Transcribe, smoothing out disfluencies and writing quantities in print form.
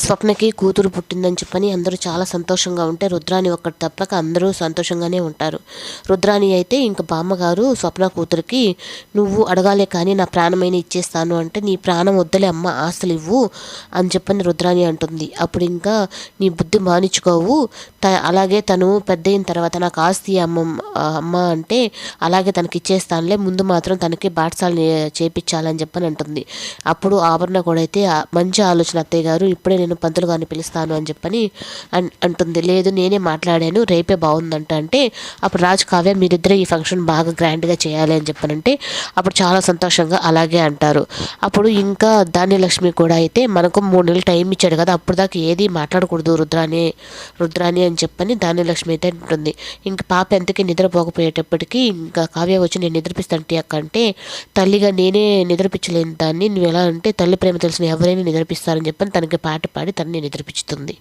స్వప్నకి కూతురు పుట్టిందని చెప్పని అందరూ చాలా సంతోషంగా ఉంటే రుద్రాణి ఒక్కటి తప్పక అందరూ సంతోషంగానే ఉంటారు. రుద్రాణి అయితే ఇంక బామ్మగారు స్వప్న కూతురికి నువ్వు అడగాలే కానీ నా ప్రాణమైన ఇచ్చేస్తాను అంటే, నీ ప్రాణం వద్దలే అమ్మ, ఆస్తులు ఇవ్వు అని చెప్పని రుద్రాణి అంటుంది. అప్పుడు ఇంకా నీ బుద్ధి మానించుకోవు, అలాగే తను పెద్ద అయిన తర్వాత నాకు ఆస్తి అమ్మ అంటే అలాగే తనకి ఇచ్చేస్తానులే, ముందు మాత్రం తనకి బాటసాలు చేపించాలని చెప్పని అంటుంది. అప్పుడు ఆభరణ కూడా అయితే మంచి ఆలోచన అత్తయ్య గారు, ఇప్పుడే నేను పంతులు గారిని పిలుస్తాను అని చెప్పని అంటుంది. లేదు నేనే మాట్లాడాను, రేపే బాగుందంట అంటే, అప్పుడు రాజు కావ్య మీరిద్దరే ఈ ఫంక్షన్ బాగా గ్రాండ్గా చేయాలి అని చెప్పనంటే అప్పుడు చాలా సంతోషంగా అలాగే అంటారు. అప్పుడు ఇంకా ధాన్యలక్ష్మి కూడా అయితే మనకు 3 నెలలు టైం ఇచ్చాడు కదా, అప్పుడు దాకా ఏది మాట్లాడకూడదు రుద్రాణి అని చెప్పని ధాన్యలక్ష్మి అయితే ఉంటుంది. ఇంక పాప ఎంతకీ నిద్రపోకపోయేటప్పటికీ ఇంకా కావ్య వచ్చి నేను నిద్రపిస్తాను టీ అక్క అంటే, తల్లిగా నేనే నిద్రపించలేని దాన్ని నువ్వు ఎలా అంటే, తల్లి ప్రేమ తెలిసిన ఎవరైనా నిద్రపిస్తారని చెప్పని తనకి పాట పాడి తనని నిద్రపిస్తుంది.